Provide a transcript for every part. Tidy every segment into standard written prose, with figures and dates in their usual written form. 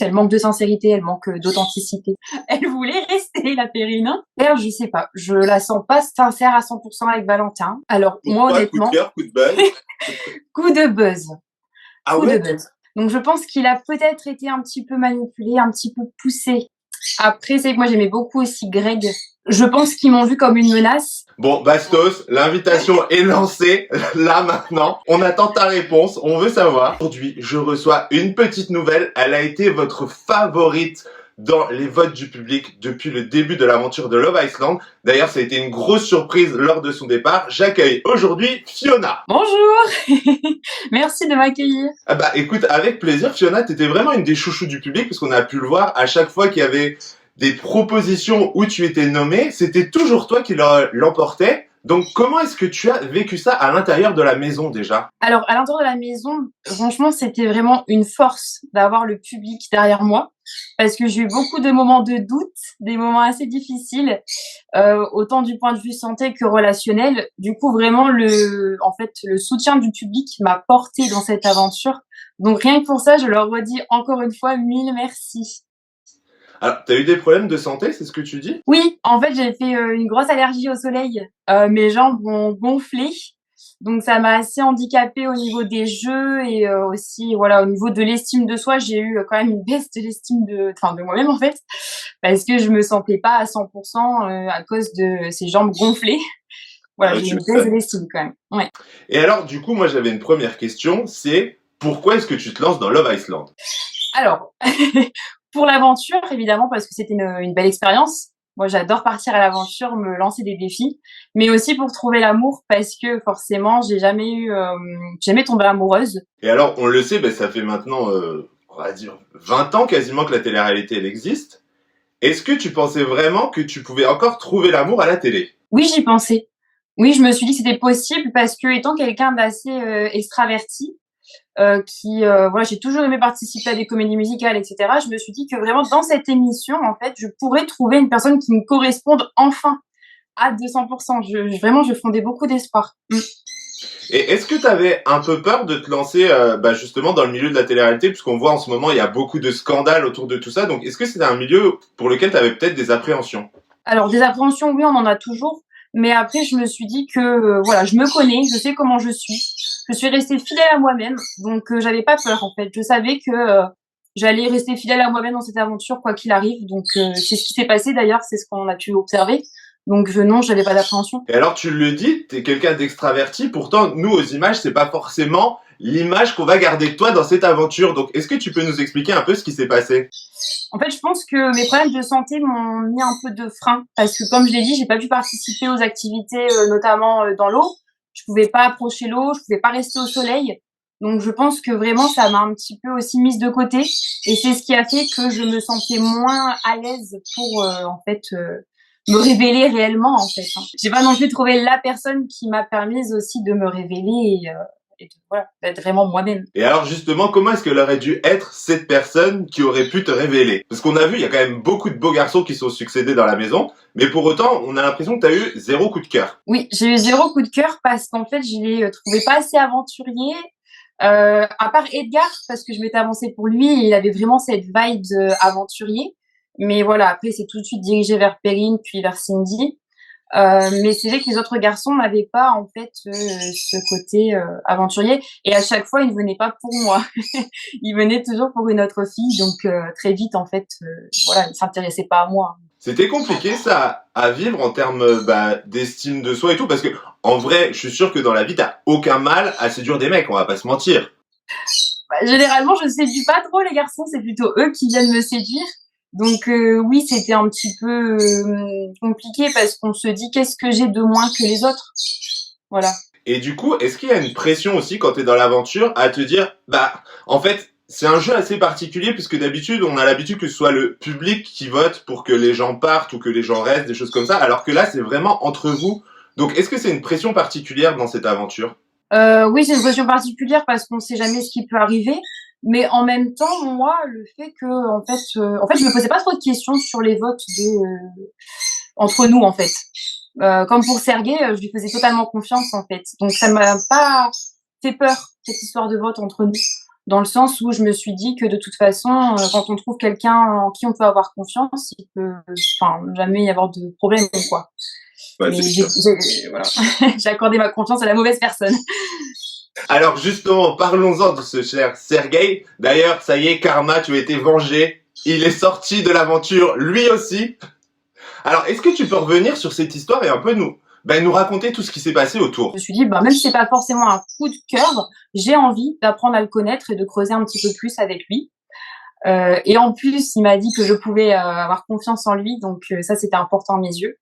Elle manque de sincérité, elle manque d'authenticité. Elle voulait rester, la Perrine, hein. D'ailleurs, je sais pas, je la sens pas sincère à 100% avec Valentin. Alors, moi, Pourquoi? Coup de honnêtement, cœur, coup de buzz? coup de buzz, Ah coup de ouais? buzz. Donc, je pense qu'il a peut-être été un petit peu manipulé, un petit peu poussé. Après, c'est que moi, j'aimais beaucoup aussi Greg. Je pense qu'ils m'ont vu comme une menace. Bon, Bastos, l'invitation est lancée, là maintenant. On attend ta réponse, on veut savoir. Aujourd'hui, je reçois une petite nouvelle. Elle a été votre favorite dans les votes du public depuis le début de l'aventure de Love Island. D'ailleurs, ça a été une grosse surprise lors de son départ. J'accueille aujourd'hui Fiona. Bonjour. Merci de m'accueillir. Ah bah écoute, avec plaisir, Fiona, t'étais vraiment une des chouchous du public parce qu'on a pu le voir à chaque fois qu'il y avait des propositions où tu étais nommé, c'était toujours toi qui l'emportais. Donc comment est-ce que tu as vécu ça à l'intérieur de la maison déjà? Alors, à l'intérieur de la maison, franchement, c'était vraiment une force d'avoir le public derrière moi, parce que j'ai eu beaucoup de moments de doute, des moments assez difficiles, autant du point de vue santé que relationnel. Du coup, vraiment, le soutien du public m'a porté dans cette aventure. Donc, rien que pour ça, je leur redis encore une fois mille merci. Alors, t'as eu des problèmes de santé, c'est ce que tu dis? Oui, en fait, j'ai fait une grosse allergie au soleil. Mes jambes ont gonflé. Donc ça m'a assez handicapée au niveau des jeux et aussi voilà au niveau de l'estime de soi, j'ai eu quand même une baisse de l'estime de moi-même en fait parce que je me sentais pas à 100% à cause de ces jambes gonflées. Voilà, Ouais, j'ai eu tu une baisse de m'étonnes. l'estime quand même. Ouais. Et alors, du coup, moi j'avais une première question, c'est pourquoi est-ce que tu te lances dans Love Island? Alors pour l'aventure évidemment parce que c'était une belle expérience. Moi, j'adore partir à l'aventure, me lancer des défis, mais aussi pour trouver l'amour parce que forcément, j'ai jamais tombé amoureuse. Et alors, on le sait, ben, ça fait maintenant, on va dire, 20 ans quasiment que la télé-réalité elle existe. Est-ce que tu pensais vraiment que tu pouvais encore trouver l'amour à la télé? Oui, j'y pensais. Oui, je me suis dit que c'était possible parce que étant quelqu'un d'assez extraverti, voilà, j'ai toujours aimé participer à des comédies musicales, etc. Je me suis dit que vraiment dans cette émission, en fait, je pourrais trouver une personne qui me corresponde enfin à 200%. Vraiment, je fondais beaucoup d'espoir. Et est-ce que tu avais un peu peur de te lancer bah, justement dans le milieu de la télé-réalité, puisqu'on voit en ce moment il y a beaucoup de scandales autour de tout ça, donc est-ce que c'était un milieu pour lequel tu avais peut-être des appréhensions? Alors, des appréhensions, oui, on en a toujours. Mais après, je me suis dit que, voilà, je me connais, je sais comment je suis. Je suis restée fidèle à moi-même. Donc, j'avais pas peur, en fait. Je savais que j'allais rester fidèle à moi-même dans cette aventure, quoi qu'il arrive. Donc, c'est ce qui s'est passé d'ailleurs, c'est ce qu'on a pu observer. Donc, non, j'avais pas d'appréhension. Et alors tu le dis, t'es quelqu'un d'extraverti, pourtant nous aux images c'est pas forcément l'image qu'on va garder de toi dans cette aventure, donc est-ce que tu peux nous expliquer un peu ce qui s'est passé? En fait, je pense que mes problèmes de santé m'ont mis un peu de frein parce que, comme je l'ai dit, j'ai pas pu participer aux activités, notamment dans l'eau. Je pouvais pas approcher l'eau, je pouvais pas rester au soleil. Donc, je pense que vraiment, ça m'a un petit peu aussi mise de côté. Et c'est ce qui a fait que je me sentais moins à l'aise pour, en fait, me révéler réellement, en fait, hein. J'ai pas non plus trouvé la personne qui m'a permise aussi de me révéler et voilà, d'être vraiment moi-même. Et alors justement, comment est-ce qu'elle aurait dû être cette personne qui aurait pu te révéler? Parce qu'on a vu, il y a quand même beaucoup de beaux garçons qui sont succédés dans la maison, mais pour autant, on a l'impression que tu as eu zéro coup de cœur. Oui, j'ai eu zéro coup de cœur parce qu'en fait, je l'ai trouvé pas assez aventurier. À part Edgar, parce que je m'étais avancée pour lui, et il avait vraiment cette vibe aventurier. Mais voilà, après, c'est tout de suite dirigé vers Perrine, puis vers Cindy. Mais c'est vrai que les autres garçons n'avaient pas en fait ce côté aventurier. Et à chaque fois, ils ne venaient pas pour moi. Ils venaient toujours pour une autre fille. Donc très vite, en fait, voilà, ils s'intéressaient pas à moi. C'était compliqué ça à vivre en termes bah, d'estime de soi et tout, parce que en vrai, je suis sûr que dans la vie, t'as aucun mal à séduire des mecs, on va pas se mentir. Bah, généralement, je séduis pas trop les garçons, c'est plutôt eux qui viennent me séduire. Donc oui, c'était un petit peu compliqué parce qu'on se dit qu'est-ce que j'ai de moins que les autres. Voilà. Et du coup, est-ce qu'il y a une pression aussi quand t'es dans l'aventure à te dire, bah, en fait, c'est un jeu assez particulier puisque d'habitude, on a l'habitude que ce soit le public qui vote pour que les gens partent ou que les gens restent, des choses comme ça, alors que là, c'est vraiment entre vous. Donc, est-ce que c'est une pression particulière dans cette aventure? Oui, c'est une question particulière parce qu'on sait jamais ce qui peut arriver. Mais en même temps, moi, le fait que, en fait, je me posais pas trop de questions sur les votes entre nous, en fait. Comme pour Sergei, je lui faisais totalement confiance, en fait. Donc, ça m'a pas fait peur, cette histoire de vote entre nous. dans le sens où je me suis dit que de toute façon, quand on trouve quelqu'un en qui on peut avoir confiance, il peut, enfin, jamais y avoir de problème, quoi. Ouais, Mais c'est sûr. voilà, j'ai accordé ma confiance à la mauvaise personne. Alors justement, parlons-en de ce cher Sergueï. D'ailleurs, ça y est, Karma, tu as été vengé. Il est sorti de l'aventure, lui aussi. Alors, est-ce que tu peux revenir sur cette histoire et un peu nous raconter tout ce qui s'est passé autour? Je me suis dit, même si c'est pas forcément un coup de cœur, j'ai envie d'apprendre à le connaître et de creuser un petit peu plus avec lui. Et en plus, il m'a dit que je pouvais avoir confiance en lui, donc ça, c'était important à mes yeux.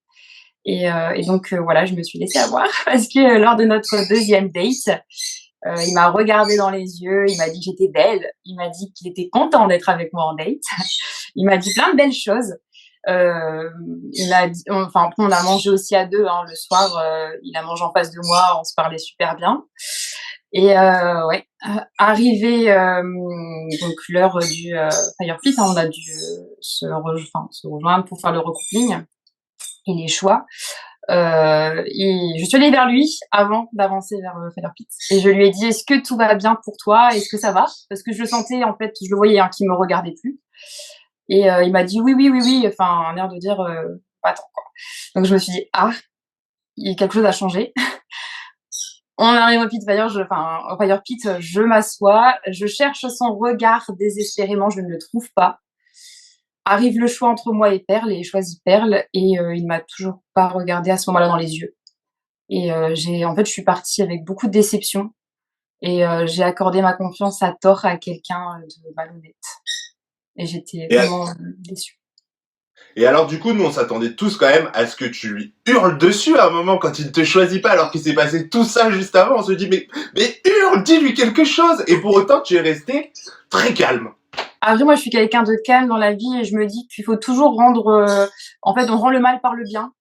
Et donc voilà, je me suis laissée avoir parce que lors de notre deuxième date, il m'a regardé dans les yeux, il m'a dit que j'étais belle, il m'a dit qu'il était content d'être avec moi en date, il m'a dit plein de belles choses. Il a dit, enfin après on a mangé aussi à deux hein, le soir, il a mangé en face de moi, on se parlait super bien. Et ouais, arrivé donc l'heure du Fire Pit, hein, on a dû se rejoindre pour faire le recoupling et les choix. Et je suis allée vers lui avant d'avancer vers le Fire Pit. Et je lui ai dit, est-ce que tout va bien pour toi? Est-ce que ça va? Parce que je le sentais, en fait, je le voyais, hein, qu'il me regardait plus. Et il m'a dit oui, oui, oui, oui, enfin, un air de dire, attends, quoi. Donc je me suis dit, ah, quelque chose a changé. On arrive au Fire Pit, je m'assois, je cherche son regard désespérément, je ne le trouve pas. Arrive le choix entre moi et Perle, et choisi Perle, et il m'a toujours pas regardé à ce moment-là dans les yeux. Et en fait, je suis partie avec beaucoup de déception, et j'ai accordé ma confiance à tort à quelqu'un de malhonnête. Et j'étais Et, vraiment déçue. et alors du coup, nous on s'attendait tous quand même à ce que tu lui hurles dessus à un moment quand il ne te choisit pas alors qu'il s'est passé tout ça juste avant. On se dit mais hurle, dis-lui quelque chose. Et pour autant, tu es resté très calme. Après, moi, je suis quelqu'un de calme dans la vie et je me dis qu'il faut toujours rendre... en fait, on rend le mal par le bien.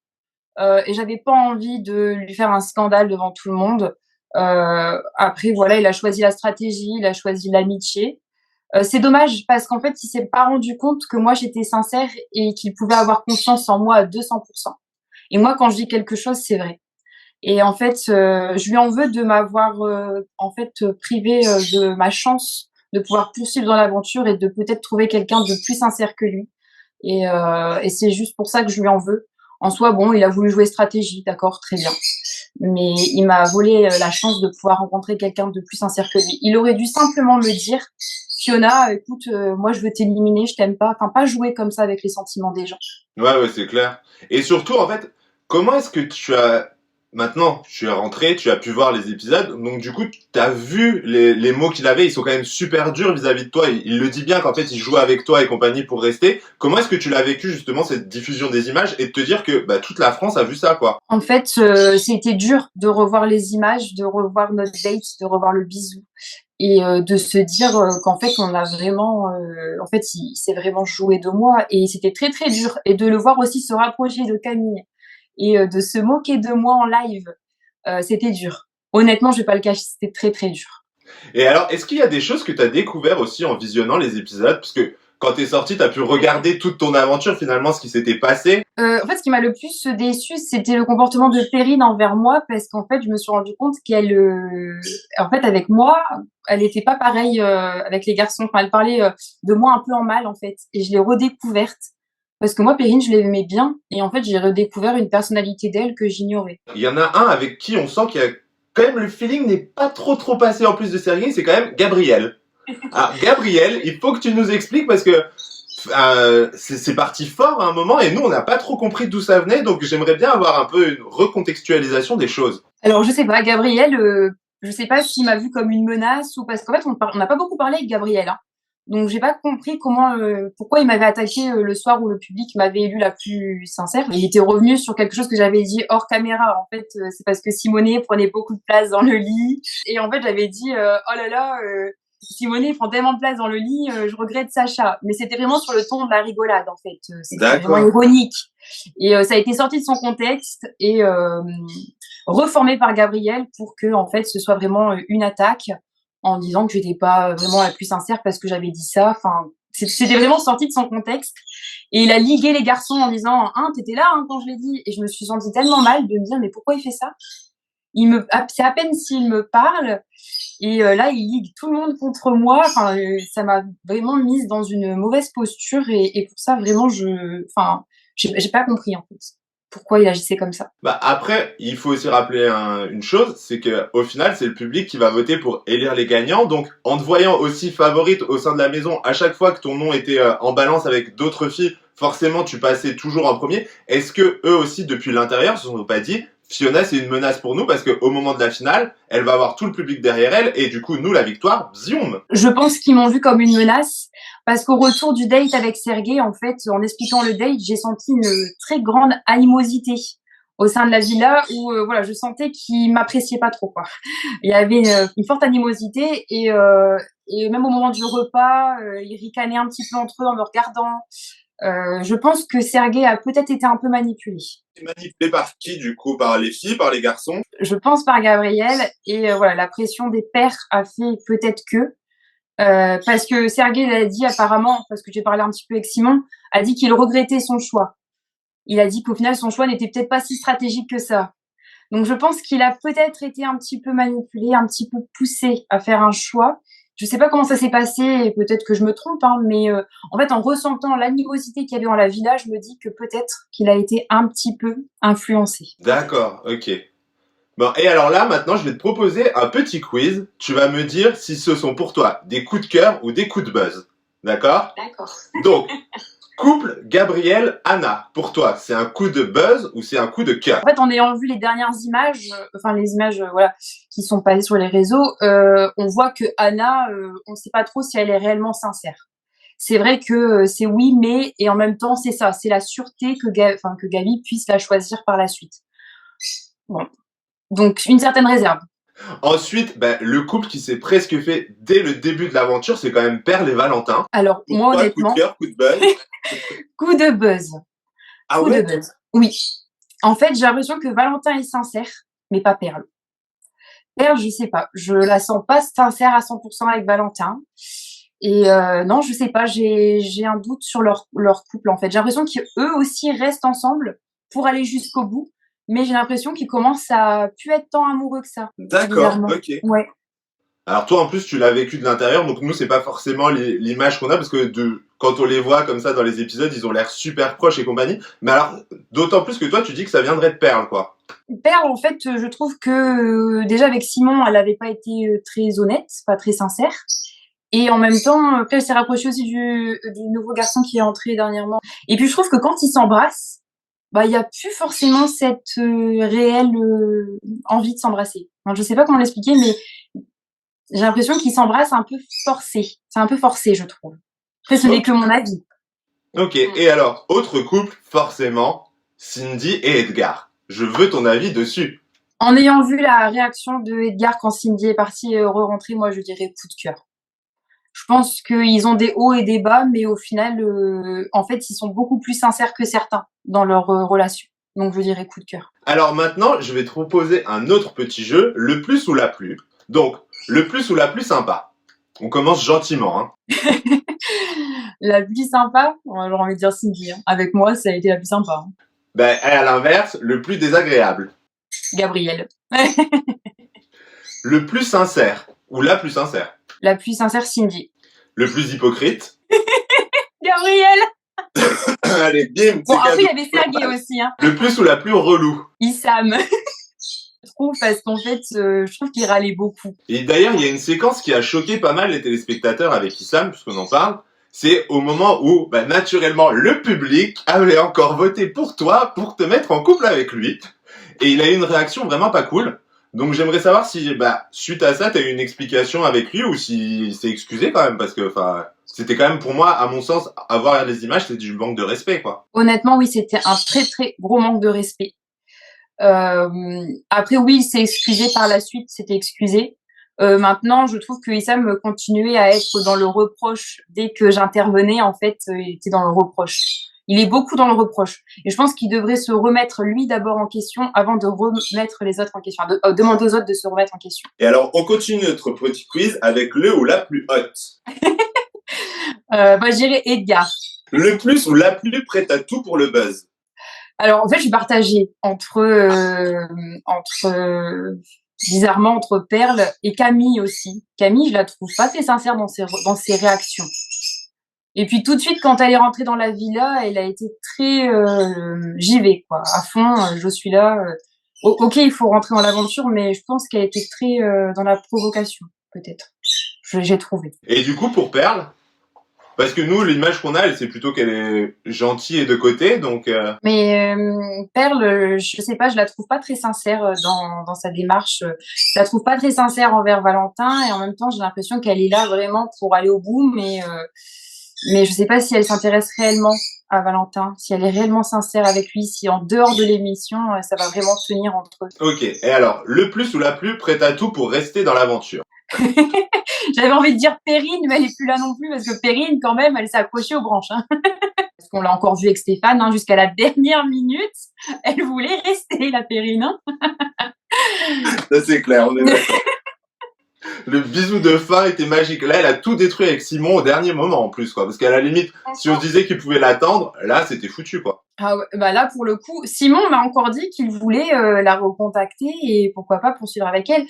Et j'avais pas envie de lui faire un scandale devant tout le monde. Après, voilà, il a choisi la stratégie, il a choisi l'amitié. C'est dommage parce qu'en fait, il s'est pas rendu compte que moi, j'étais sincère et qu'il pouvait avoir confiance en moi à 200%. Et moi, quand je dis quelque chose, c'est vrai. Et en fait, je lui en veux de m'avoir en fait privé de ma chance de pouvoir poursuivre dans l'aventure et de peut-être trouver quelqu'un de plus sincère que lui. Et c'est juste pour ça que je lui en veux. En soi, bon, il a voulu jouer stratégie, d'accord, très bien. Mais il m'a volé la chance de pouvoir rencontrer quelqu'un de plus sincère que lui. Il aurait dû simplement me dire, Fiona, écoute, moi je veux t'éliminer, je t'aime pas. Enfin, pas jouer comme ça avec les sentiments des gens. Ouais, c'est clair. Et surtout, en fait, comment est-ce que maintenant, tu es rentré, tu as pu voir les épisodes, donc du coup, tu as vu les mots qu'il avait, ils sont quand même super durs vis-à-vis de toi. Il le dit bien qu'en fait, il joue avec toi et compagnie pour rester. Comment est-ce que tu l'as vécu, justement, cette diffusion des images et de te dire que toute la France a vu ça, quoi? En fait, c'était dur de revoir les images, de revoir notre date, de revoir le bisou et de se dire qu'en fait, on a vraiment, en fait, il s'est vraiment joué de moi et c'était très, très dur. Et de le voir aussi se rapprocher de Camille et de se moquer de moi en live, c'était dur. Honnêtement, je vais pas le cacher, c'était très, très dur. Et alors, est-ce qu'il y a des choses que tu as découvert aussi en visionnant les épisodes? Parce que quand t'es sorti, t'as pu regarder toute ton aventure, finalement, ce qui s'était passé. En fait, ce qui m'a le plus déçue, c'était le comportement de Perrine envers moi, parce qu'en fait, je me suis rendu compte qu'elle, en fait, avec moi, elle était pas pareille avec les garçons. Enfin, elle parlait de moi un peu en mal, en fait, et je l'ai redécouverte. Parce que moi, Perrine, je l'aimais bien, et en fait, j'ai redécouvert une personnalité d'elle que j'ignorais. Il y en a un avec qui on sent qu'il y a quand même le feeling n'est pas trop passé en plus de Sergei, c'est quand même Gabriel. Ah, Gabriel, il faut que tu nous expliques parce que c'est parti fort à un moment et nous on n'a pas trop compris d'où ça venait, donc j'aimerais bien avoir un peu une recontextualisation des choses. Alors, je sais pas, Gabriel, je sais pas s'il m'a vu comme une menace ou parce qu'en fait, on n'a pas beaucoup parlé avec Gabriel, hein. Donc, j'ai pas compris pourquoi il m'avait attaqué le soir où le public m'avait élue la plus sincère. Il était revenu sur quelque chose que j'avais dit hors caméra. En fait, c'est parce que Simonet prenait beaucoup de place dans le lit. Et en fait, j'avais dit, oh là là, Simonet prend tellement de place dans le lit, je regrette Sacha. Mais c'était vraiment sur le ton de la rigolade, en fait. C'était vraiment D'accord. ironique. Et ça a été sorti de son contexte et reformé par Gabriel pour que, en fait, ce soit vraiment une attaque en disant que j'étais pas vraiment la plus sincère parce que j'avais dit ça. Enfin, c'était vraiment sorti de son contexte. Et il a ligué les garçons en disant, hein, t'étais là, hein, quand je l'ai dit. Et je me suis sentie tellement mal de me dire, mais pourquoi il fait ça? c'est à peine s'il me parle. Et là, il ligue tout le monde contre moi. Enfin, ça m'a vraiment mise dans une mauvaise posture. Et pour ça, vraiment, j'ai pas compris en fait pourquoi il agissait comme ça. Bah après, il faut aussi rappeler une chose, c'est que au final, c'est le public qui va voter pour élire les gagnants. Donc, en te voyant aussi favorite au sein de la maison, à chaque fois que ton nom était en balance avec d'autres filles, forcément, tu passais toujours en premier. Est-ce que eux aussi, depuis l'intérieur, se sont pas dit, Fiona, c'est une menace pour nous parce qu'au moment de la finale, elle va avoir tout le public derrière elle et du coup, nous, la victoire, bzioum. Je pense qu'ils m'ont vu comme une menace parce qu'au retour du date avec Sergei, en fait, en expliquant le date, j'ai senti une très grande animosité au sein de la villa où voilà, je sentais qu'il m'appréciait pas trop quoi. Il y avait une forte animosité et même au moment du repas, ils ricanaient un petit peu entre eux en me regardant. Je pense que Sergei a peut-être été un peu manipulé. Manipulé par qui, du coup? Par les filles, par les garçons? Je pense par Gabriel et voilà, la pression des pères a fait peut-être que parce que Sergei l'a dit apparemment, parce que j'ai parlé un petit peu avec Simon, a dit qu'il regrettait son choix. Il a dit qu'au final son choix n'était peut-être pas si stratégique que ça. Donc je pense qu'il a peut-être été un petit peu manipulé, un petit peu poussé à faire un choix. Je sais pas comment ça s'est passé, et peut-être que je me trompe, hein, mais en fait, en ressentant l'animosité qu'il y avait dans la villa, je me dis que peut-être qu'il a été un petit peu influencé. D'accord, ok. Bon, et alors là, maintenant, je vais te proposer un petit quiz. Tu vas me dire si ce sont pour toi des coups de cœur ou des coups de buzz. D'accord? D'accord. Donc, couple Gabriel-Anna, pour toi, c'est un coup de buzz ou c'est un coup de cœur? En fait, en ayant vu les dernières images, enfin les images voilà, qui sont passées sur les réseaux, on voit que Anna, on ne sait pas trop si elle est réellement sincère. C'est vrai que c'est oui, mais et en même temps, c'est ça, c'est la sûreté que Gabi puisse la choisir par la suite. Bon. Donc, une certaine réserve. Ensuite, ben, le couple qui s'est presque fait dès le début de l'aventure, c'est quand même Perle et Valentin. Alors, Pour moi, toi, honnêtement, coup de cœur, coup de buzz. coup de buzz. Ah Coup ouais? de buzz. Oui. En fait, j'ai l'impression que Valentin est sincère, mais pas Perle. Perle, je sais pas. Je la sens pas sincère à 100% avec Valentin. Et non, je sais pas. J'ai un doute sur leur couple, en fait. J'ai l'impression qu'eux aussi restent ensemble pour aller jusqu'au bout. Mais j'ai l'impression qu'ils commencent à plus être tant amoureux que ça. D'accord, Bizarrement. ok. Ouais. Alors toi, en plus, tu l'as vécu de l'intérieur, donc nous, c'est pas forcément l'image qu'on a, parce que quand on les voit comme ça dans les épisodes, ils ont l'air super proches et compagnie. Mais alors, d'autant plus que toi, tu dis que ça viendrait de Perle, quoi. Perle, en fait, je trouve que déjà avec Simon, elle avait pas été très honnête, pas très sincère. Et en même temps, après, elle s'est rapprochée aussi du nouveau garçon qui est entré dernièrement. Et puis, je trouve que quand ils s'embrassent, bah, il y a plus forcément cette réelle envie de s'embrasser. Enfin, je sais pas comment l'expliquer, mais j'ai l'impression qu'ils s'embrassent un peu forcé. C'est un peu forcé, je trouve. Après, ce n'est que mon avis. Ok, et alors, autre couple, forcément, Cindy et Edgar. Je veux ton avis dessus. En ayant vu la réaction de Edgar quand Cindy est partie re-rentrer, moi, je dirais coup de cœur. Je pense qu'ils ont des hauts et des bas, mais au final, en fait, ils sont beaucoup plus sincères que certains dans leur relation. Donc, je dirais coup de cœur. Alors maintenant, je vais te proposer un autre petit jeu, le plus ou la plus. Donc, le plus ou la plus sympa. On commence gentiment, hein. La plus sympa, j'aurais envie de dire Cindy. Hein. Avec moi, ça a été la plus sympa. Hein. Ben, et à l'inverse, le plus désagréable. Gabrielle. Le plus sincère, ou la plus sincère. La plus sincère, Cindy. Le plus hypocrite. Gabrielle. Allez, bim, Bon, c'est après, il y cadeau. avait Sergei aussi. Hein. Le plus ou la plus relou. Issam. Je trouve, parce qu'en fait, je trouve qu'il râlait beaucoup. Et d'ailleurs, il y a une séquence qui a choqué pas mal les téléspectateurs avec Issam, puisqu'on en parle. C'est au moment où, bah, naturellement, le public avait encore voté pour toi pour te mettre en couple avec lui. Et il a eu une réaction vraiment pas cool. Donc j'aimerais savoir si, bah, suite à ça, t'as eu une explication avec lui ou s'il s'est excusé quand même, parce que, enfin, c'était quand même pour moi, à mon sens, avoir les images, c'est du manque de respect, quoi. Honnêtement, oui, c'était un très très gros manque de respect. Après, oui, il s'est excusé par la suite, s'était excusé. Maintenant, je trouve que Issam continuait à être dans le reproche dès que j'intervenais. En fait, il était dans le reproche. Il est beaucoup dans le reproche. Et je pense qu'il devrait se remettre lui d'abord en question avant de remettre les autres en question. Demander aux autres de se remettre en question. Et alors, on continue notre petit quiz avec le ou la plus haute. Bah, je dirais Edgar. Le plus ou la plus prête à tout pour le buzz. Alors, en fait, je suis partagée bizarrement, entre Perle et Camille aussi. Camille, je la trouve pas très sincère dans ses réactions. Et puis tout de suite, quand elle est rentrée dans la villa, elle a été très j'y vais quoi, à fond, je suis là. Ok, il faut rentrer dans l'aventure, mais je pense qu'elle était très dans la provocation, peut-être. J'ai trouvé. Et du coup, pour Perle, parce que nous, l'image qu'on a, c'est plutôt qu'elle est gentille et de côté, donc... Mais Perle, je sais pas, je la trouve pas très sincère dans sa démarche. Je la trouve pas très sincère envers Valentin et en même temps, j'ai l'impression qu'elle est là vraiment pour aller au bout, mais je sais pas si elle s'intéresse réellement à Valentin, si elle est réellement sincère avec lui, si en dehors de l'émission, ça va vraiment tenir entre eux. Ok, et alors, le plus ou la plus prête à tout pour rester dans l'aventure? J'avais envie de dire Perrine, mais elle est plus là non plus parce que Perrine, quand même, elle s'est accrochée aux branches. Hein. Parce qu'on l'a encore vu avec Stéphane, hein, jusqu'à la dernière minute, elle voulait rester, la Perrine. Hein. Ça c'est clair, on est d'accord. Le bisou de fin était magique. Là, elle a tout détruit avec Simon au dernier moment en plus, quoi. Parce qu'à la limite, si on se disait qu'il pouvait l'attendre, là, c'était foutu, quoi. Ah ouais, bah là, pour le coup, Simon m'a encore dit qu'il voulait la recontacter et pourquoi pas poursuivre avec elle.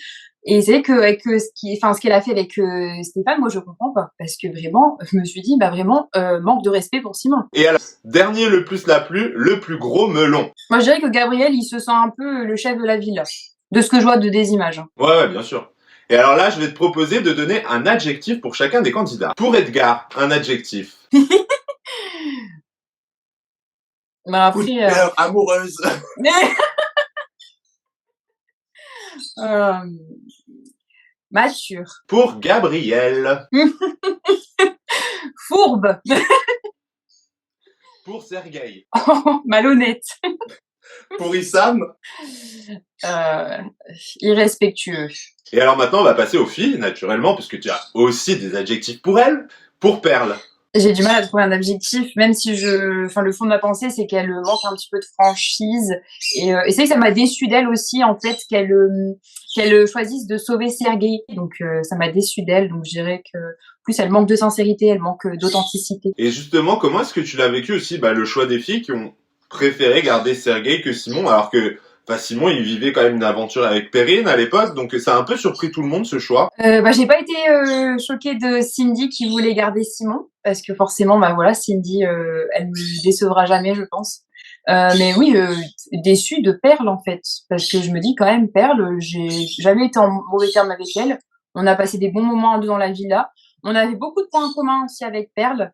Et c'est vrai que avec ce qu'elle a fait avec Stéphane, moi je comprends pas parce que vraiment, je me suis dit bah vraiment manque de respect pour Simon. Et alors, dernier le plus la plus, le plus gros melon. Moi je dirais que Gabriel, il se sent un peu le chef de la ville, de ce que je vois des images. Ouais, bien sûr. Et alors là, je vais te proposer de donner un adjectif pour chacun des candidats. Pour Edgar, un adjectif. Bah après, coup de cœur, amoureuse. mature. Pour Gabriel. Fourbe. Pour Sergueï. Malhonnête. Pour Issam. Euh, irrespectueux. Et alors maintenant, on va passer aux filles, naturellement, puisque tu as aussi des adjectifs pour elles. Pour Perle. J'ai du mal à trouver un objectif, même si le fond de ma pensée, c'est qu'elle manque un petit peu de franchise. Et c'est vrai que ça m'a déçu d'elle aussi, en fait, qu'elle choisisse de sauver Sergueï. Donc, ça m'a déçu d'elle. Donc, je dirais que, plus, elle manque de sincérité, elle manque d'authenticité. Et justement, comment est-ce que tu l'as vécu aussi, le choix des filles qui ont préféré garder Sergueï que Simon, alors que Simon, il vivait quand même une aventure avec Perrine à l'époque, donc ça a un peu surpris tout le monde ce choix. J'ai pas été choquée de Cindy qui voulait garder Simon, parce que forcément, bah voilà, Cindy, elle me décevra jamais, je pense. Mais oui, déçue de Perle en fait, parce que je me dis quand même, Perle, j'ai jamais été en mauvais terme avec elle. On a passé des bons moments à deux dans la villa. On avait beaucoup de points communs aussi avec Perle.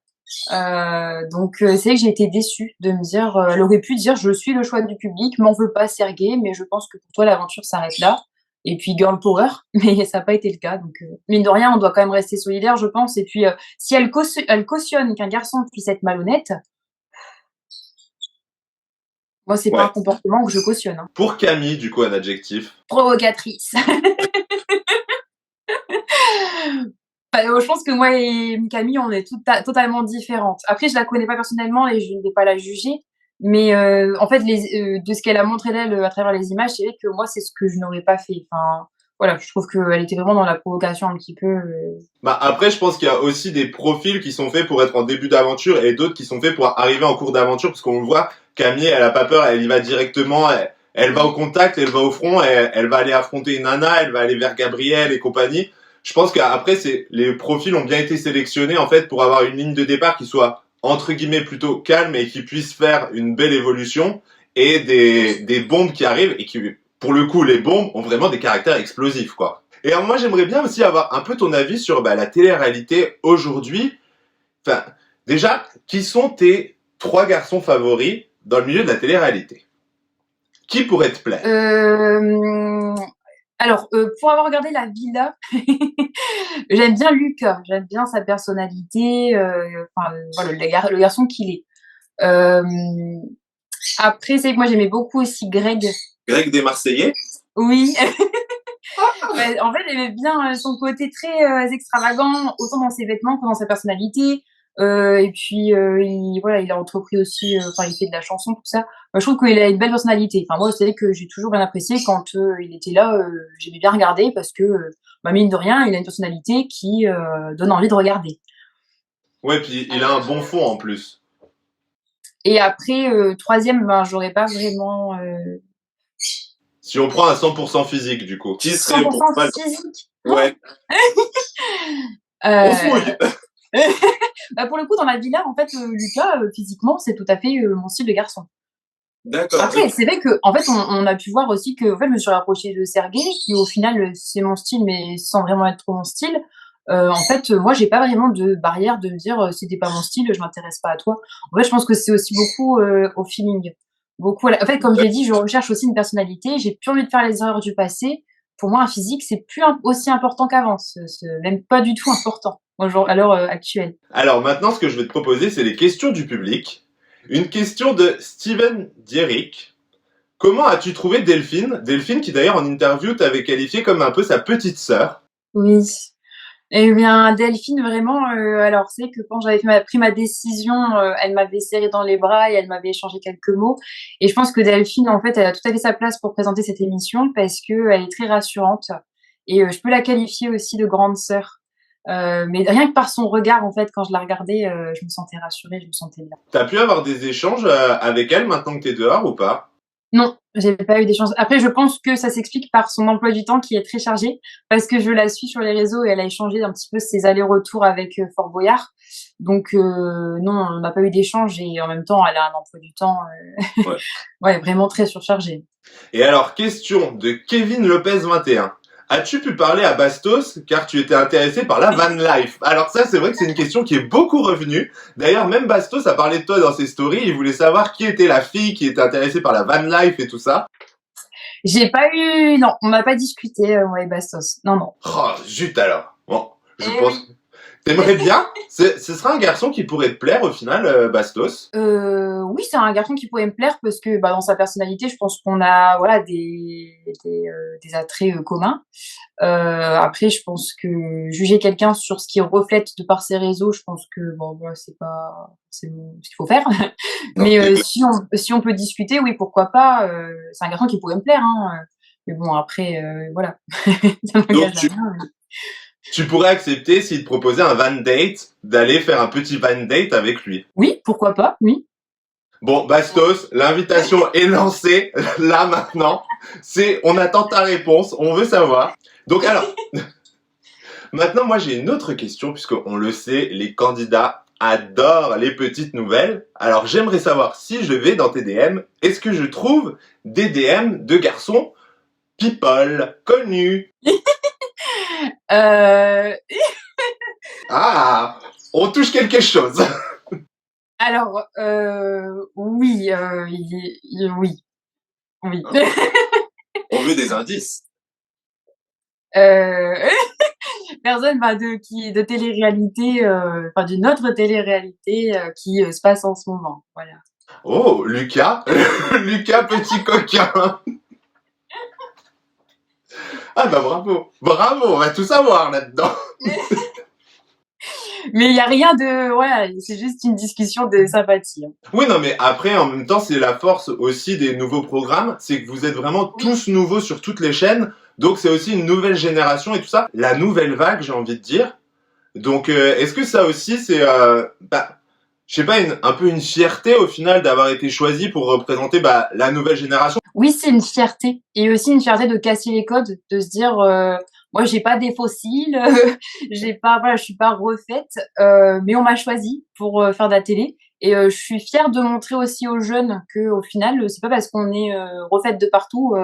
Donc c'est vrai que j'ai été déçue de me dire, elle aurait pu dire, je suis le choix du public, m'en veux pas Sergueï, mais je pense que pour toi l'aventure s'arrête là. Et puis girl power, mais ça n'a pas été le cas. Donc mine de rien, on doit quand même rester solidaire, je pense. Et puis si elle cautionne qu'un garçon puisse être malhonnête, moi c'est pas un Ouais. comportement que je cautionne. Hein. Pour Camille, du coup, un adjectif. Provocatrice. Je pense que moi et Camille, on est totalement différentes. Après, je la connais pas personnellement et je ne vais pas la juger. Mais en fait, de ce qu'elle a montré d'elle à travers les images, c'est vrai que moi, c'est ce que je n'aurais pas fait. Enfin, voilà, je trouve qu'elle était vraiment dans la provocation un petit peu. Après, je pense qu'il y a aussi des profils qui sont faits pour être en début d'aventure et d'autres qui sont faits pour arriver en cours d'aventure, parce qu'on le voit, Camille, elle a pas peur, elle y va directement, elle va au contact, elle va au front, elle va aller affronter une nana, elle va aller vers Gabriel et compagnie. Je pense qu'après, les profils ont bien été sélectionnés, en fait, pour avoir une ligne de départ qui soit, entre guillemets, plutôt calme et qui puisse faire une belle évolution, et des bombes qui arrivent et qui, pour le coup, les bombes ont vraiment des caractères explosifs, quoi. Et alors moi, j'aimerais bien aussi avoir un peu ton avis sur la télé-réalité aujourd'hui. Enfin, déjà, qui sont tes 3 garçons favoris dans le milieu de la télé-réalité? Qui pourrait te plaire? Alors, pour avoir regardé la villa, j'aime bien Lucas, j'aime bien sa personnalité, voilà, le garçon qu'il est. Après, c'est que moi j'aimais beaucoup aussi Greg. Greg des Marseillais? Oui. En fait, j'aimais bien son côté très extravagant, autant dans ses vêtements que dans sa personnalité. Et puis, il a entrepris aussi, il fait de la chanson, tout ça. Je trouve qu'il a une belle personnalité. Enfin, moi, c'est vrai que j'ai toujours bien apprécié quand il était là. J'aimais bien regarder parce que, mine de rien, il a une personnalité qui donne envie de regarder. Ouais, puis il a un bon fond en plus. Et après, troisième, ben, j'aurais pas vraiment Si on prend un 100% physique, du coup, qui serait pour 100% toi? physique. Ouais, on se Euh, mouille. Bah, pour le coup, dans la villa, en fait, Lucas, physiquement, c'est tout à fait mon style de garçon. D'accord, Après, ok. c'est vrai que, en fait, on a pu voir aussi que, en fait, je me suis rapprochée de Sergei, qui au final, c'est mon style, mais sans vraiment être trop mon style. En fait, moi, j'ai pas vraiment de barrière de me dire, si t'es pas mon style, je m'intéresse pas à toi. En fait, je pense que c'est aussi beaucoup au feeling. Beaucoup. En fait, comme je l'ai dit, je recherche aussi une personnalité. J'ai plus envie de faire les erreurs du passé. Pour moi, un physique, c'est plus aussi important qu'avant. C'est même pas du tout important à l'heure actuelle. Alors maintenant, ce que je vais te proposer, c'est les questions du public. Une question de Steven Dierrick. Comment as-tu trouvé Delphine? Delphine qui d'ailleurs en interview t'avait qualifié comme un peu sa petite sœur. Oui. Eh bien, Delphine, vraiment, alors c'est que quand j'avais pris ma décision, elle m'avait serré dans les bras et elle m'avait échangé quelques mots. Et je pense que Delphine, en fait, elle a tout à fait sa place pour présenter cette émission parce que elle est très rassurante et je peux la qualifier aussi de grande sœur. Mais rien que par son regard, en fait, quand je la regardais, je me sentais rassurée, je me sentais bien. T'as pu avoir des échanges avec elle maintenant que t'es dehors ou pas? Non, j'ai pas eu d'échange. Après, je pense que ça s'explique par son emploi du temps qui est très chargé, parce que je la suis sur les réseaux et elle a échangé un petit peu ses allers-retours avec Fort Boyard. Donc non, on n'a pas eu d'échange et en même temps, elle a un emploi du temps Ouais. ouais, vraiment très surchargé. Et alors, question de Kevin Lopez 21. As-tu pu parler à Bastos car tu étais intéressé par la van life? Alors ça, c'est vrai que c'est une question qui est beaucoup revenue. D'ailleurs, même Bastos a parlé de toi dans ses stories. Il voulait savoir qui était la fille qui était intéressée par la van life et tout ça. J'ai pas eu, non, on n'a pas discuté, moi et Bastos. Non, non. Oh, zut alors. Bon, je Eh pense. oui. T'aimerais bien? Ce sera un garçon qui pourrait te plaire au final, Bastos. Oui, c'est un garçon qui pourrait me plaire parce que bah, dans sa personnalité, je pense qu'on a voilà des attraits communs. Après, je pense que juger quelqu'un sur ce qu'il reflète de par ses réseaux, je pense que bon, voilà, c'est pas c'est ce qu'il faut faire. Non, Mais c'est clair. si on peut discuter, oui, pourquoi pas. C'est un garçon qui pourrait me plaire, hein. Mais bon, après, voilà, ça Donc n'engage à rien. tu pourrais accepter s'il te proposait un van date, d'aller faire un petit van date avec lui. Oui, pourquoi pas, oui. Bon, Bastos, l'invitation est lancée, là maintenant. On attend ta réponse, on veut savoir. Donc alors, maintenant moi j'ai une autre question, puisqu'on le sait, les candidats adorent les petites nouvelles. Alors j'aimerais savoir si je vais dans tes DM, est-ce que je trouve des DM de garçons people, connus? Euh, Ah, on touche quelque chose. alors, oui, oui, oui. On veut des indices. Euh, personne bah, de télé-réalité, enfin d'une autre télé-réalité qui se passe en ce moment. Voilà. Oh, Lucas, Lucas petit coquin. Ah bah bravo, bravo, on va tout savoir là-dedans. Mais il n'y a rien de. Voilà, c'est juste une discussion de sympathie, hein. Oui, non, mais après, en même temps, c'est la force aussi des nouveaux programmes, c'est que vous êtes vraiment Oui. tous nouveaux sur toutes les chaînes, donc c'est aussi une nouvelle génération et tout ça. La nouvelle vague, j'ai envie de dire. Donc, est-ce que ça aussi, c'est, bah, je sais pas, un peu une fierté au final d'avoir été choisi pour représenter bah, la nouvelle génération? Oui, c'est une fierté. Et aussi une fierté de casser les codes, de se dire moi, j'ai pas des fossiles, j'ai pas, voilà, je suis pas refaite, mais on m'a choisi pour faire de la télé. Et je suis fière de montrer aussi aux jeunes que au final, c'est pas parce qu'on est refaite de partout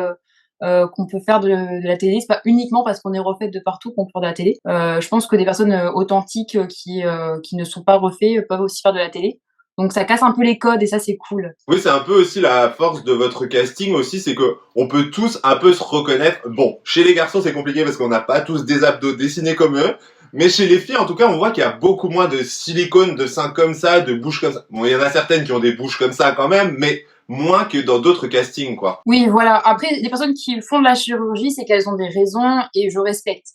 qu'on peut faire de la télé. C'est pas uniquement parce qu'on est refaite de partout qu'on peut faire de la télé. Je pense que des personnes authentiques qui ne sont pas refaits peuvent aussi faire de la télé. Donc ça casse un peu les codes et ça c'est cool. Oui, c'est un peu aussi la force de votre casting aussi, c'est que on peut tous un peu se reconnaître. Bon, chez les garçons c'est compliqué parce qu'on n'a pas tous des abdos dessinés comme eux, mais chez les filles en tout cas on voit qu'il y a beaucoup moins de silicone, de seins comme ça, de bouches comme ça. Bon, il y en a certaines qui ont des bouches comme ça quand même, mais moins que dans d'autres castings quoi. Oui, voilà. Après, les personnes qui font de la chirurgie, c'est qu'elles ont des raisons et je respecte.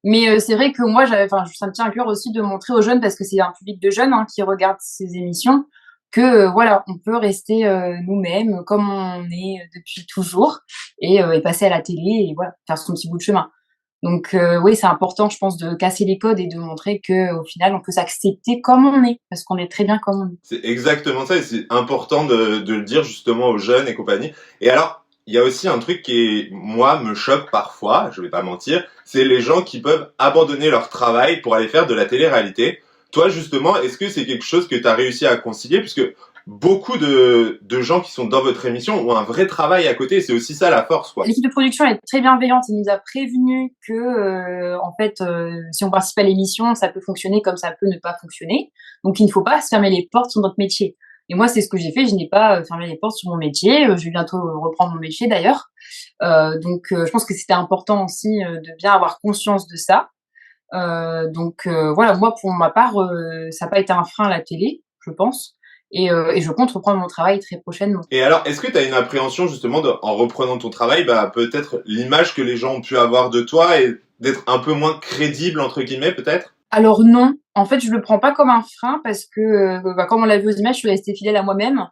Mais c'est vrai que moi, enfin, ça me tient à cœur aussi de montrer aux jeunes, parce que c'est un public de jeunes hein, qui regardent ces émissions, que voilà, on peut rester nous-mêmes comme on est depuis toujours et passer à la télé et voilà, faire son petit bout de chemin. Donc oui, c'est important, je pense, de casser les codes et de montrer que au final, on peut s'accepter comme on est, parce qu'on est très bien comme on est. C'est exactement ça et c'est important de le dire justement aux jeunes et compagnie. Et alors, il y a aussi un truc qui, moi, me choque parfois, je vais pas mentir, c'est les gens qui peuvent abandonner leur travail pour aller faire de la télé-réalité. Toi, justement, est-ce que c'est quelque chose que tu as réussi à concilier? Puisque beaucoup de gens qui sont dans votre émission ont un vrai travail à côté, c'est aussi ça la force, quoi. L'équipe de production est très bienveillante. Il nous a prévenu que, en fait, si on participe à l'émission, ça peut fonctionner comme ça peut ne pas fonctionner. Donc, il ne faut pas se fermer les portes sur notre métier. Et moi, c'est ce que j'ai fait. Je n'ai pas fermé les portes sur mon métier. Je vais bientôt reprendre mon métier d'ailleurs. Je pense que c'était important aussi de bien avoir conscience de ça. Voilà, moi, pour ma part, ça n'a pas été un frein à la télé, je pense. Et je compte reprendre mon travail très prochainement. Et alors, est-ce que tu as une appréhension justement en reprenant ton travail, bah peut-être l'image que les gens ont pu avoir de toi et d'être un peu moins crédible entre guillemets peut-être? Alors non, en fait, je le prends pas comme un frein parce que, comme on l'a vu aux images, je suis restée fidèle à moi-même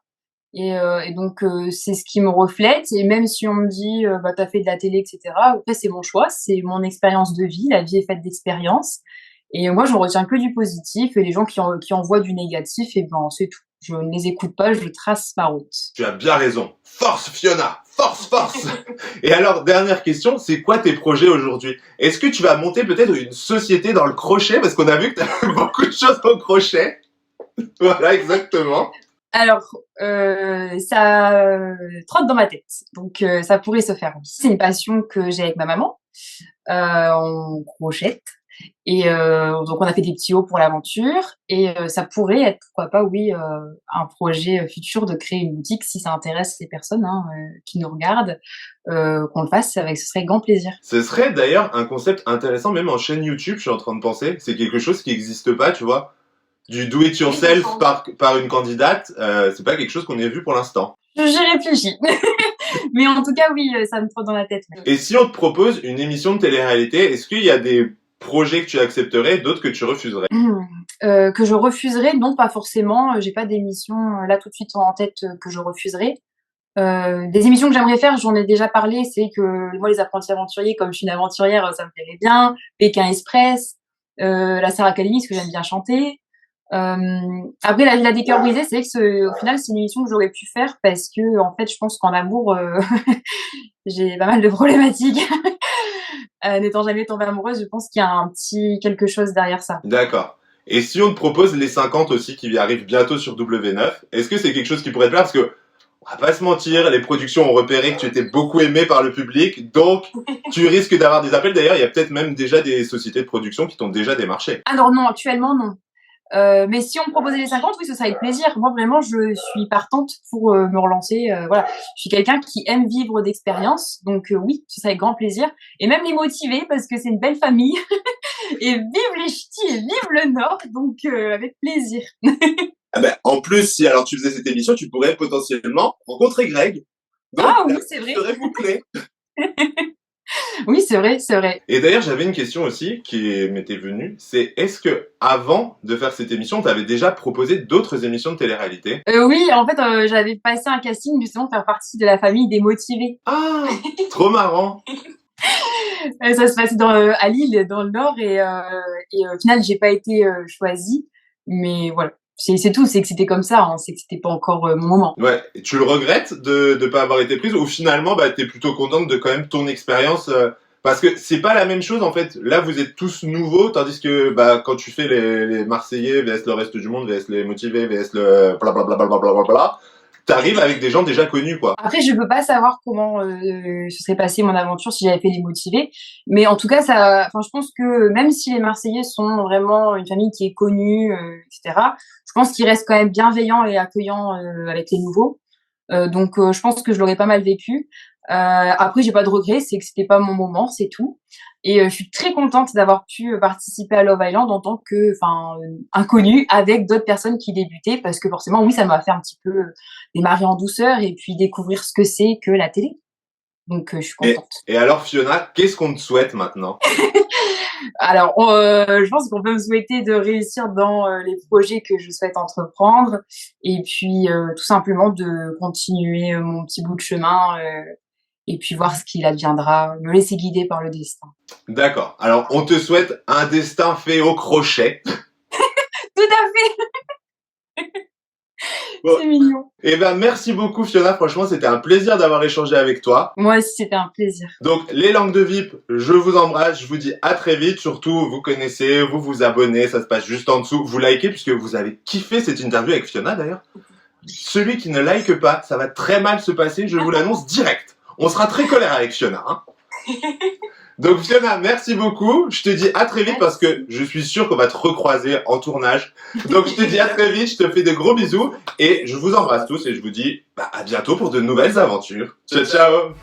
c'est ce qui me reflète et même si on me dit: «Bah, tu fait de la télé et cetera», après c'est mon choix, c'est mon expérience de vie, la vie est faite d'expériences et moi j'en retiens que du positif et les gens qui en voient du négatif et ben, c'est tout. Je ne les écoute pas, je trace ma route. Tu as bien raison. Force Fiona, force, force. Et alors, dernière question, c'est quoi tes projets aujourd'hui? Est-ce que tu vas monter peut-être une société dans le crochet? Parce qu'on a vu que tu as beaucoup de choses au crochet. Voilà, exactement. Alors, ça, trotte dans ma tête, donc ça pourrait se faire, oui. C'est une passion que j'ai avec ma maman, on crochette donc on a fait des petits hauts pour l'aventure ça pourrait être, pourquoi pas, oui, un projet, futur de créer une boutique si ça intéresse les personnes, hein, qui nous regardent, qu'on le fasse avec ce serait grand plaisir. Ce serait d'ailleurs un concept intéressant, même en chaîne YouTube, je suis en train de penser. C'est quelque chose qui n'existe pas, tu vois. Du do it yourself par une candidate, c'est pas quelque chose qu'on ait vu pour l'instant. J'y réfléchis. Mais en tout cas, oui, ça me trotte dans la tête. Et si on te propose une émission de télé-réalité, est-ce qu'il y a des projets que tu accepterais, d'autres que tu refuserais? Que je refuserais, non, pas forcément. J'ai pas d'émission là tout de suite en tête que je refuserais. Des émissions que j'aimerais faire, j'en ai déjà parlé, c'est que moi, les apprentis aventuriers, comme je suis une aventurière, ça me plairait bien. Pékin Express, la Star Academy, parce que j'aime bien chanter. Après, la Villa des cœurs brisés, c'est vrai que au final, c'est une émission que j'aurais pu faire parce que, en fait, je pense qu'en amour, j'ai pas mal de problématiques. N'étant jamais tombée amoureuse, je pense qu'il y a un petit quelque chose derrière ça. D'accord. Et si on te propose les 50 aussi qui arrivent bientôt sur W9, est-ce que c'est quelque chose qui pourrait te plaire? Parce que, on va pas se mentir, les productions ont repéré que tu étais beaucoup aimé par le public, donc tu risques d'avoir des appels. D'ailleurs, il y a peut-être même déjà des sociétés de production qui t'ont déjà démarché. Alors non, actuellement, non. Mais si on me proposait les 50, oui, ce serait avec plaisir. Moi, vraiment, je suis partante pour me relancer. Voilà, je suis quelqu'un qui aime vivre d'expériences, donc oui, ce serait avec grand plaisir. Et même les motiver parce que c'est une belle famille. Et vive les ch'tis et vive le Nord, donc avec plaisir. Ah ben, en plus, si alors tu faisais cette émission, tu pourrais potentiellement rencontrer Greg. Donc, Ah oui, la c'est vrai. boucle serait bouclée. Oui, c'est vrai, c'est vrai. Et d'ailleurs, j'avais une question aussi qui m'était venue, c'est est-ce que avant de faire cette émission, tu avais déjà proposé d'autres émissions de télé-réalité? Oui, en fait, j'avais passé un casting justement faire partie de la famille des motivés. Ah, trop marrant. Ça se passait à Lille, dans le Nord, au final, j'ai pas été choisie. Mais voilà, c'est tout, c'est que c'était comme ça, hein, c'est que c'était pas encore mon moment. Ouais, et tu le regrettes de pas avoir été prise ou finalement bah t'es plutôt contente de quand même ton expérience parce que c'est pas la même chose en fait. Là vous êtes tous nouveaux tandis que bah quand tu fais les Marseillais vs le reste du monde vs les motivés vs le blablabla, t'arrives avec des gens déjà connus quoi. Après, je peux pas savoir comment se serait passée mon aventure si j'avais fait les motivés, mais en tout cas, enfin, je pense que même si les Marseillais sont vraiment une famille qui est connue, etc., je pense qu'ils restent quand même bienveillants et accueillants avec les nouveaux. Je pense que je l'aurais pas mal vécu. Après, j'ai pas de regrets, c'est que c'était pas mon moment, c'est tout. Je suis très contente d'avoir pu participer à Love Island en tant que, inconnue avec d'autres personnes qui débutaient, parce que forcément, oui, ça m'a fait un petit peu démarrer en douceur et puis découvrir ce que c'est que la télé. Donc, je suis contente. Et alors Fiona, qu'est-ce qu'on te souhaite maintenant? Alors, je pense qu'on peut me souhaiter de réussir dans les projets que je souhaite entreprendre et puis tout simplement de continuer mon petit bout de chemin et puis voir ce qu'il adviendra, me laisser guider par le destin. D'accord. Alors, on te souhaite un destin fait au crochet. Tout à fait. Bon. C'est mignon. Eh ben, merci beaucoup, Fiona. Franchement, c'était un plaisir d'avoir échangé avec toi. Moi aussi, c'était un plaisir. Donc, les langues de VIP, je vous embrasse. Je vous dis à très vite. Surtout, vous connaissez, vous vous abonnez. Ça se passe juste en dessous. Vous likez puisque vous avez kiffé cette interview avec Fiona, d'ailleurs. Celui qui ne like pas, ça va très mal se passer. Je vous l'annonce direct. On sera très colère avec Fiona, hein. Donc Fiona, merci beaucoup. Je te dis à très vite parce que je suis sûr qu'on va te recroiser en tournage. Donc je te dis à très vite, je te fais de gros bisous et je vous embrasse tous et je vous dis à bientôt pour de nouvelles aventures. Ciao ciao.